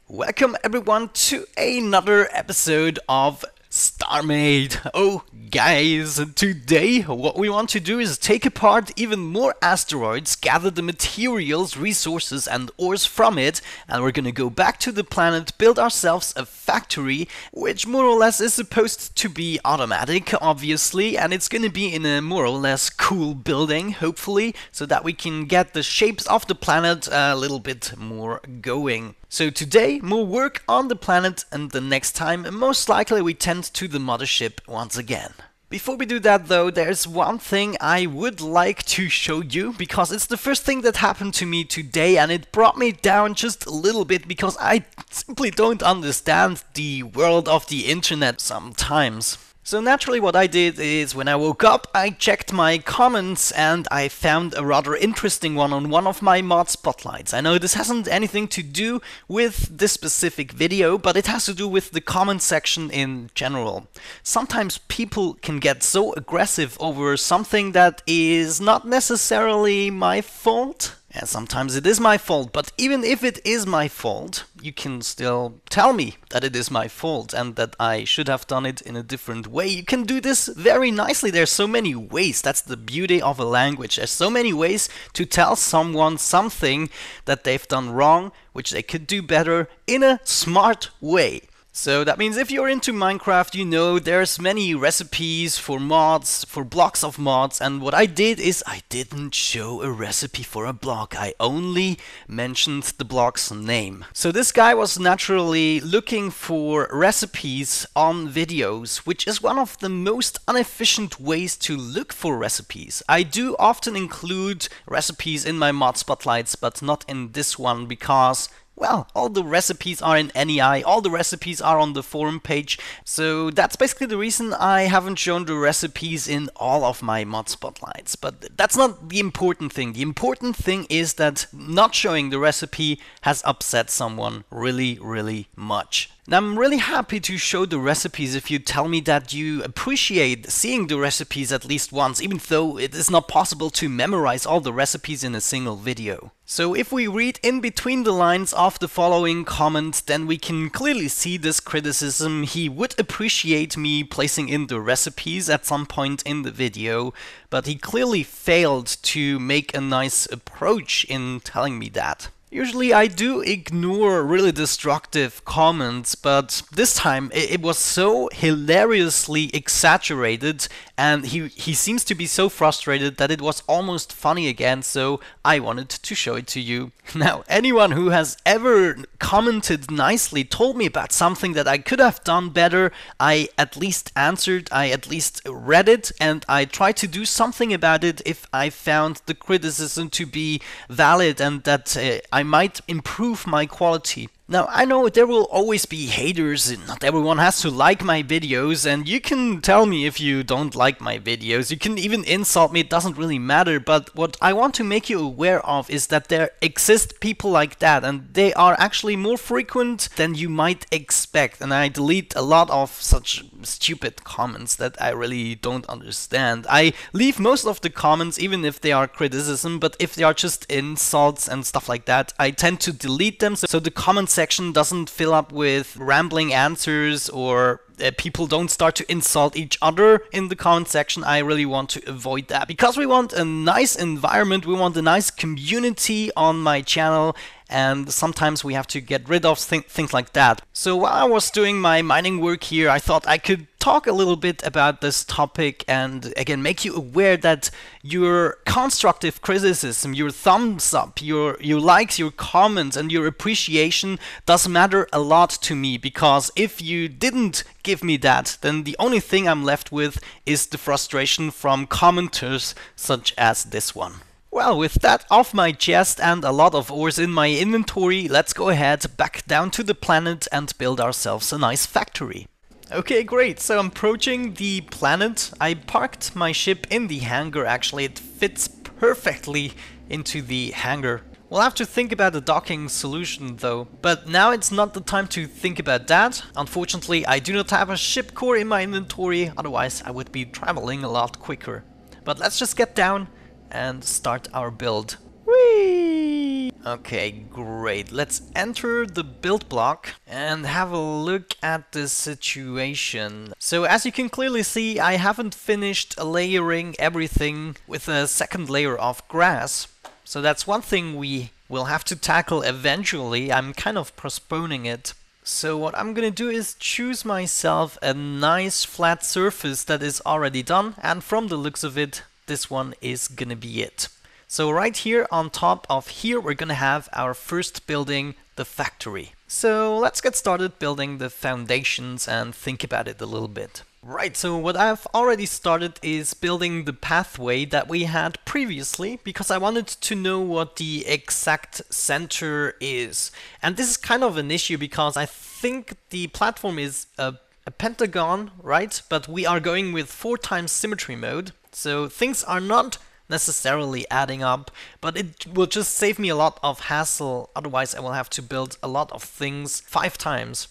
Welcome everyone to another episode of Starmade. Oh guys, today what we want to do is take apart even more asteroids, gather the materials, resources and ores from it, and we're gonna go back to the planet, build ourselves a factory, which more or less is supposed to be automatic, obviously, and it's gonna be in a more or less cool building, hopefully, so that we can get the shapes of the planet a little bit more going. So today, more work on the planet, and the next time, most likely we tend to the mothership once again. Before we do that though, there's one thing I would like to show you, because it's the first thing that happened to me today and it brought me down just a little bit because I simply don't understand the world of the internet sometimes. So naturally what I did is, when I woke up, I checked my comments and I found a rather interesting one on one of my mod spotlights. I know this hasn't anything to do with this specific video, but it has to do with the comment section in general. Sometimes people can get so aggressive over something that is not necessarily my fault. And sometimes it is my fault, but even if it is my fault, you can still tell me that it is my fault and that I should have done it in a different way. You can do this very nicely. There's so many ways. That's the beauty of a language. There's so many ways to tell someone something that they've done wrong, which they could do better in a smart way. So that means if you're into Minecraft, you know there's many recipes for mods, for blocks of mods, and what I did is I didn't show a recipe for a block, I only mentioned the block's name. So this guy was naturally looking for recipes on videos, which is one of the most inefficient ways to look for recipes. I do often include recipes in my mod spotlights, but not in this one because, well, all the recipes are in NEI, all the recipes are on the forum page, so that's basically the reason I haven't shown the recipes in all of my mod spotlights. But that's not the important thing. The important thing is that not showing the recipe has upset someone really much. And I'm really happy to show the recipes if you tell me that you appreciate seeing the recipes at least once, even though it is not possible to memorize all the recipes in a single video. So if we read in between the lines of the following comment, then we can clearly see this criticism. He would appreciate me placing in the recipes at some point in the video, but he clearly failed to make a nice approach in telling me that. Usually I do ignore really destructive comments, but this time it was so hilariously exaggerated and he seems to be so frustrated that it was almost funny again, so I wanted to show it to you. Now, anyone who has ever commented nicely, told me about something that I could have done better, I at least answered, I at least read it, and I tried to do something about it if I found the criticism to be valid and that I might improve my quality. Now, I know there will always be haters, and not everyone has to like my videos, and you can tell me if you don't like my videos, you can even insult me, it doesn't really matter, but what I want to make you aware of is that there exist people like that, and they are actually more frequent than you might expect, and I delete a lot of such stupid comments that I really don't understand. I leave most of the comments even if they are criticism, but if they are just insults and stuff like that, I tend to delete them, so the comment section doesn't fill up with rambling answers or people don't start to insult each other in the comment section. I really want to avoid that because we want a nice environment, we want a nice community on my channel, and sometimes we have to get rid of things like that. So while I was doing my mining work here, I thought I could talk a little bit about this topic and again make you aware that your constructive criticism, your thumbs up, your likes, your comments and your appreciation does matter a lot to me, because if you didn't give me that, then the only thing I'm left with is the frustration from commenters such as this one. Well, with that off my chest and a lot of ores in my inventory, let's go ahead back down to the planet and build ourselves a nice factory. Okay, great, so I'm approaching the planet. I parked my ship in the hangar, actually it fits perfectly into the hangar. We'll have to think about a docking solution though, but now it's not the time to think about that. Unfortunately, I do not have a ship core in my inventory, otherwise I would be traveling a lot quicker. But let's just get down and start our build. Whee! Okay, great. Let's enter the build block and have a look at the situation. So as you can clearly see, I haven't finished layering everything with a second layer of grass. So that's one thing we will have to tackle eventually. I'm kind of postponing it. So what I'm gonna do is choose myself a nice flat surface that is already done, and from the looks of it, this one is gonna be it. So right here on top of here, we're gonna have our first building, the factory. So let's get started building the foundations and think about it a little bit. Right, so what I've already started is building the pathway that we had previously, because I wanted to know what the exact center is. And this is kind of an issue because I think the platform is a pentagon, right? But we are going with 4x symmetry mode, so things are not necessarily adding up, but it will just save me a lot of hassle. Otherwise I will have to build a lot of things 5 times,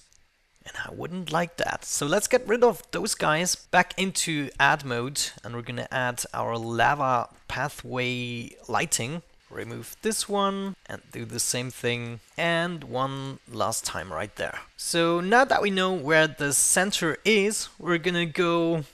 and I wouldn't like that. So let's get rid of those guys, back into add mode, and we're gonna add our lava pathway lighting. Remove this one and do the same thing, and one last time right there. So now that we know where the center is, we're gonna go,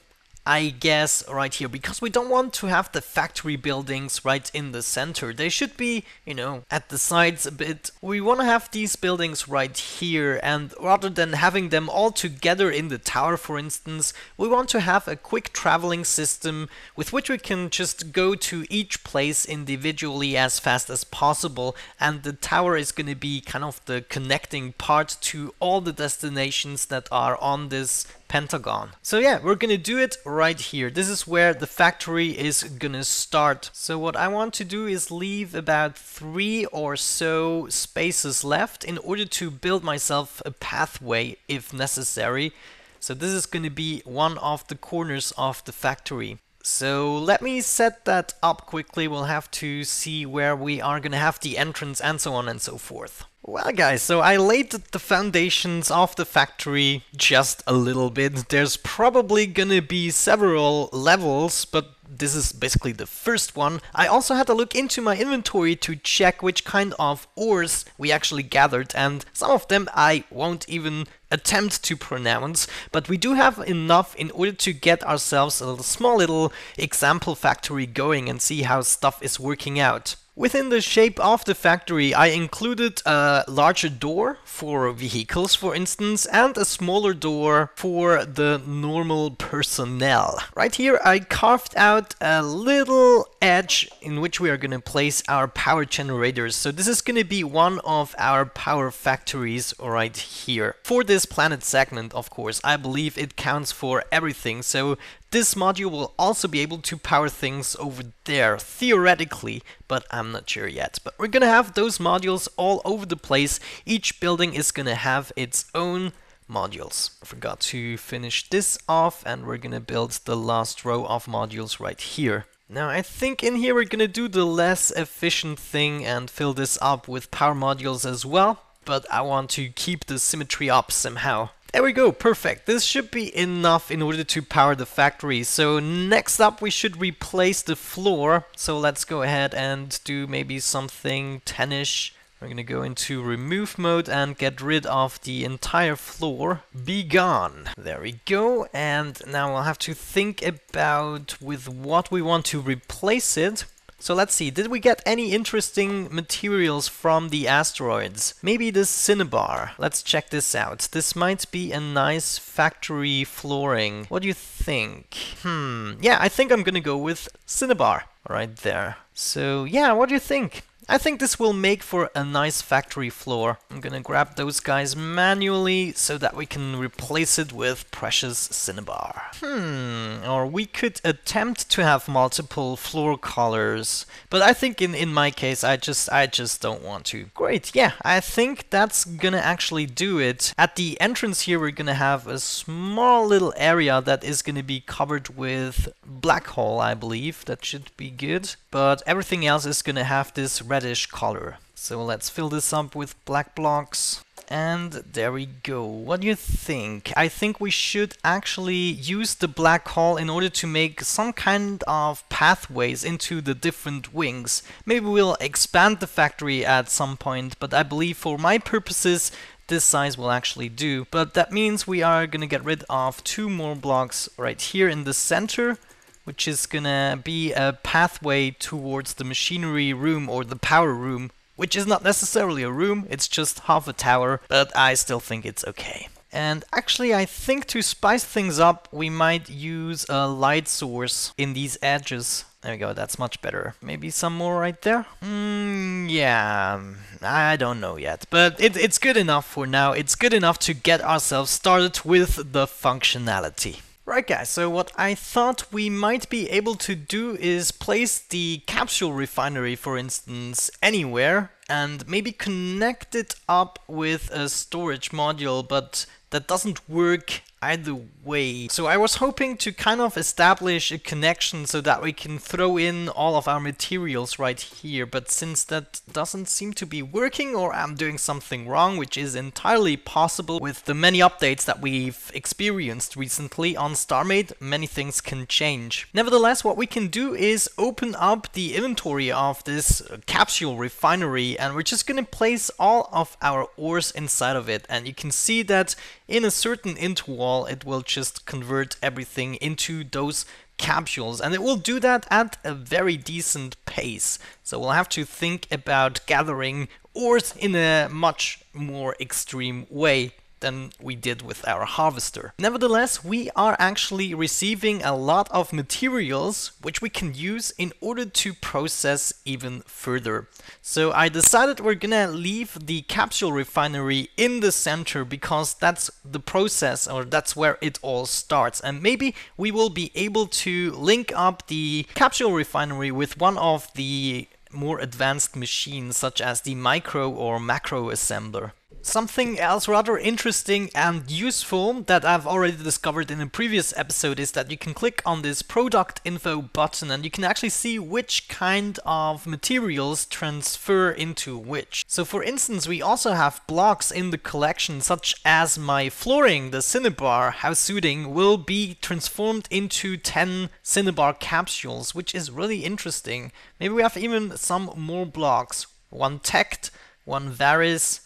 I guess, right here, because we don't want to have the factory buildings right in the center. They should be, you know, at the sides a bit. We want to have these buildings right here, and rather than having them all together in the tower, for instance, we want to have a quick traveling system with which we can just go to each place individually as fast as possible, and the tower is going to be kind of the connecting part to all the destinations that are on this pentagon. So yeah, we're gonna do it right here. This is where the factory is gonna start. So what I want to do is leave about 3 or so spaces left in order to build myself a pathway if necessary. So this is gonna be one of the corners of the factory. So let me set that up quickly. We'll have to see where we are gonna have the entrance and so on and so forth. Well guys, so I laid the foundations of the factory just a little bit. There's probably gonna be several levels, but this is basically the first one. I also had to look into my inventory to check which kind of ores we actually gathered, and some of them I won't even attempt to pronounce, but we do have enough in order to get ourselves a small little example factory going and see how stuff is working out. Within the shape of the factory, I included a larger door for vehicles, for instance, and a smaller door for the normal personnel. Right here, I carved out a little edge in which we are going to place our power generators. So this is going to be one of our power factories right here. For this planet segment, of course, I believe it counts for everything. So this module will also be able to power things over there, theoretically, but I'm not sure yet. But we're gonna have those modules all over the place. Each building is gonna have its own modules. I forgot to finish this off, and we're gonna build the last row of modules right here. Now I think in here we're gonna do the less efficient thing and fill this up with power modules as well, but I want to keep the symmetry up somehow. There we go, perfect. This should be enough in order to power the factory. So next up we should replace the floor. So let's go ahead and do maybe something 10ish. We're gonna go into remove mode and get rid of the entire floor. Be gone. There we go. And now we'll have to think about with what we want to replace it. So let's see, did we get any interesting materials from the asteroids? Maybe the cinnabar. Let's check this out. This might be a nice factory flooring. What do you think? Yeah, I think I'm gonna go with cinnabar right there. So yeah, what do you think? I think this will make for a nice factory floor. I'm gonna grab those guys manually so that we can replace it with precious cinnabar. Or we could attempt to have multiple floor colors, but I think in my case I just don't want to. Great, yeah, I think that's gonna actually do it. At the entrance here we're gonna have a small little area that is gonna be covered with black hole, I believe. That should be good. But everything else is gonna have this reddish color. So let's fill this up with black blocks. And there we go. What do you think? I think we should actually use the black hole in order to make some kind of pathways into the different wings. Maybe we'll expand the factory at some point, but I believe for my purposes this size will actually do. But that means we are gonna get rid of 2 more blocks right here in the center, which is gonna be a pathway towards the machinery room or the power room, which is not necessarily a room, it's just half a tower, but I still think it's okay. And actually I think to spice things up we might use a light source in these edges. There we go, that's much better. Maybe some more right there? Yeah, I don't know yet, but it's good enough for now. It's good enough to get ourselves started with the functionality. Right guys, so what I thought we might be able to do is place the capsule refinery, for instance, anywhere and maybe connect it up with a storage module, but that doesn't work either way. So I was hoping to kind of establish a connection so that we can throw in all of our materials right here, but since that doesn't seem to be working, or I'm doing something wrong, which is entirely possible with the many updates that we've experienced recently on Starmade, many things can change. Nevertheless, what we can do is open up the inventory of this capsule refinery, and we're just gonna place all of our ores inside of it, and you can see that in a certain interval it will just convert everything into those capsules, and it will do that at a very decent pace. So we'll have to think about gathering ores in a much more extreme way than we did with our harvester. Nevertheless, we are actually receiving a lot of materials which we can use in order to process even further. So I decided we're gonna leave the capsule refinery in the center because that's the process, or that's where it all starts. And maybe we will be able to link up the capsule refinery with one of the more advanced machines, such as the micro or macro assembler. Something else rather interesting and useful that I've already discovered in a previous episode is that you can click on this product info button and you can actually see which kind of materials transfer into which. So for instance, we also have blocks in the collection such as my flooring, the cinnabar house suiting, will be transformed into 10 cinnabar capsules, which is really interesting. Maybe we have even some more blocks. 1 Tect, 1 Varys,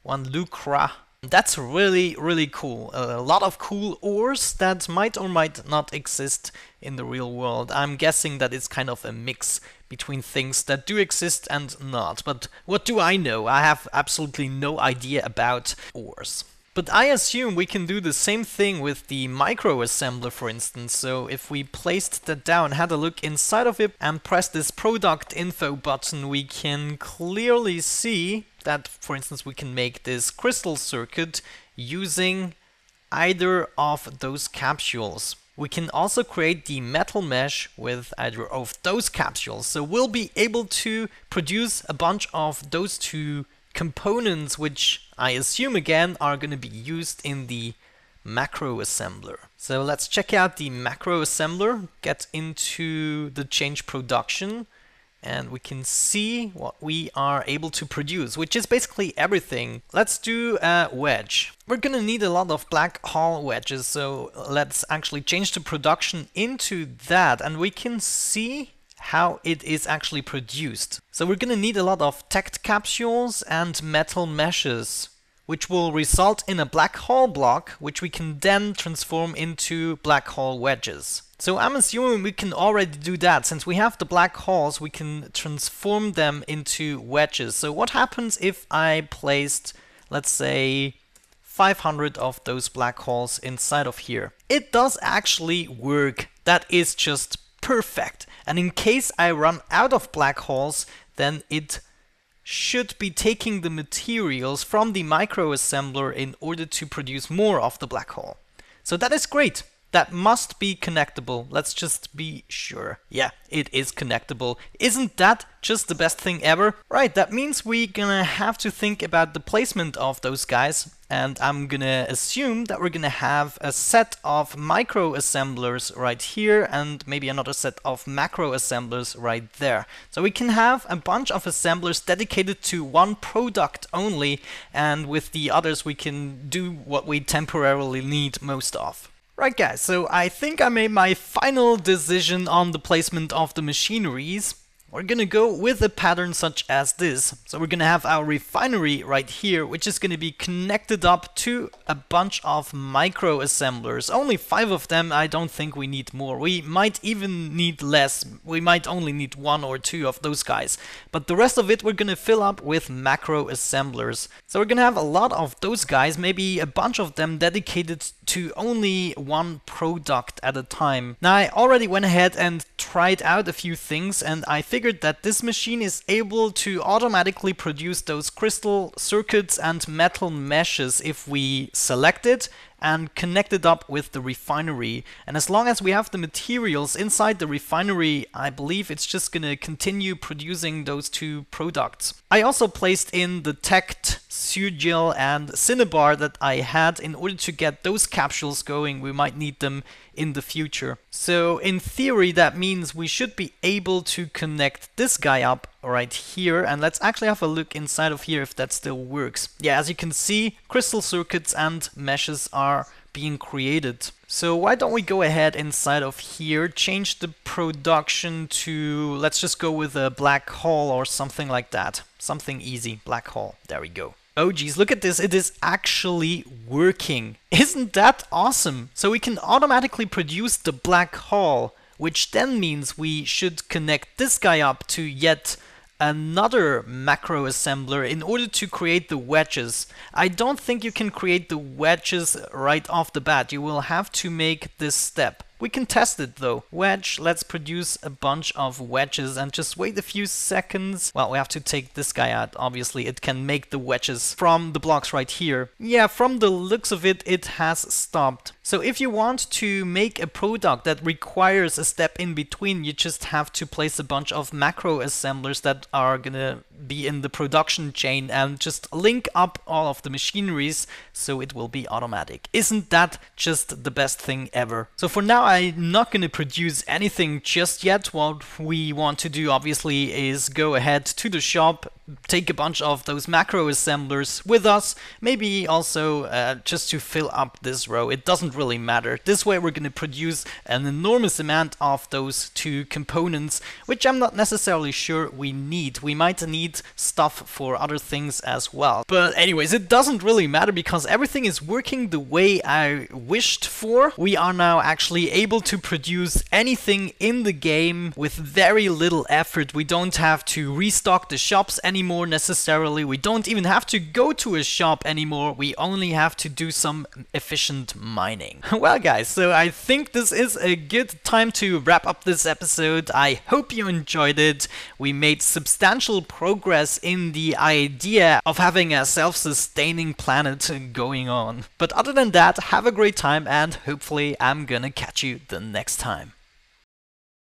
1 Lucra. That's really cool. A lot of cool ores that might or might not exist in the real world. I'm guessing that it's kind of a mix between things that do exist and not. But what do I know? I have absolutely no idea about ores. But I assume we can do the same thing with the micro assembler, for instance. So if we placed that down, had a look inside of it and press this product info button, we can clearly see that, for instance, we can make this crystal circuit using either of those capsules. We can also create the metal mesh with either of those capsules. So we'll be able to produce a bunch of those 2 components, which I assume again are going to be used in the macro assembler. So let's check out the macro assembler, get into the change production, and we can see what we are able to produce, which is basically everything. Let's do a wedge. We're gonna need a lot of black hole wedges, so let's actually change the production into that, and we can see how it is actually produced. So we're gonna need a lot of Tect capsules and metal meshes, which will result in a black hole block, which we can then transform into black hole wedges. So I'm assuming we can already do that. Since we have the black holes, we can transform them into wedges. So what happens if I placed, let's say, 500 of those black holes inside of here? It does actually work. That is just perfect. And in case I run out of black holes, then it should be taking the materials from the micro assembler in order to produce more of the black hole. So that is great. That must be connectable. Let's just be sure. Yeah, it is connectable. Isn't that just the best thing ever? Right, that means we're gonna have to think about the placement of those guys. And I'm gonna assume that we're gonna have a set of micro assemblers right here and maybe another set of macro assemblers right there. So we can have a bunch of assemblers dedicated to one product only, and with the others we can do what we temporarily need most of. Right guys, so I think I made my final decision on the placement of the machineries. We're gonna go with a pattern such as this. So we're gonna have our refinery right here, which is gonna be connected up to a bunch of micro assemblers. Only 5 of them. I don't think we need more. We might even need less. We might only need 1 or 2 of those guys. But the rest of it we're gonna fill up with macro assemblers. So we're gonna have a lot of those guys, maybe a bunch of them dedicated to only one product at a time. Now I already went ahead and tried out a few things, and I figured that this machine is able to automatically produce those crystal circuits and metal meshes if we select it and connect it up with the refinery. And as long as we have the materials inside the refinery, I believe it's just gonna continue producing those 2 products. I also placed in the Tect, Surgel and Cinnabar that I had in order to get those capsules going. We might need them in the future. So in theory that means we should be able to connect this guy up right here, and let's actually have a look inside of here if that still works. Yeah, as you can see, crystal circuits and meshes are being created. So why don't we go ahead inside of here, change the production to, let's just go with a black hole or something like that. Something easy, black hole, there we go. Oh geez, look at this, it is actually working. Isn't that awesome? So we can automatically produce the black hole, which then means we should connect this guy up to yet another macro assembler in order to create the wedges. I don't think you can create the wedges right off the bat. You will have to make this step. We can test it though. Wedge, let's produce a bunch of wedges and just wait a few seconds. Well, we have to take this guy out. Obviously, it can make the wedges from the blocks right here. Yeah, from the looks of it, it has stopped. So if you want to make a product that requires a step in between, you just have to place a bunch of macro assemblers that are gonna be in the production chain and just link up all of the machineries so it will be automatic. Isn't that just the best thing ever? So for now I'm not going to produce anything just yet. What we want to do obviously is go ahead to the shop, take a bunch of those macro assemblers with us, maybe also just to fill up this row. It doesn't really matter. This way we're going to produce an enormous amount of those 2 components, which I'm not necessarily sure we need. We might need stuff for other things as well. But anyways, it doesn't really matter because everything is working the way I wished for. We are now actually able to produce anything in the game with very little effort. We don't have to restock the shops anymore necessarily. We don't even have to go to a shop anymore. We only have to do some efficient mining. Well guys, so I think this is a good time to wrap up this episode. I hope you enjoyed it. We made substantial progress in the idea of having a self-sustaining planet going on. But other than that, have a great time and hopefully I'm gonna catch you the next time.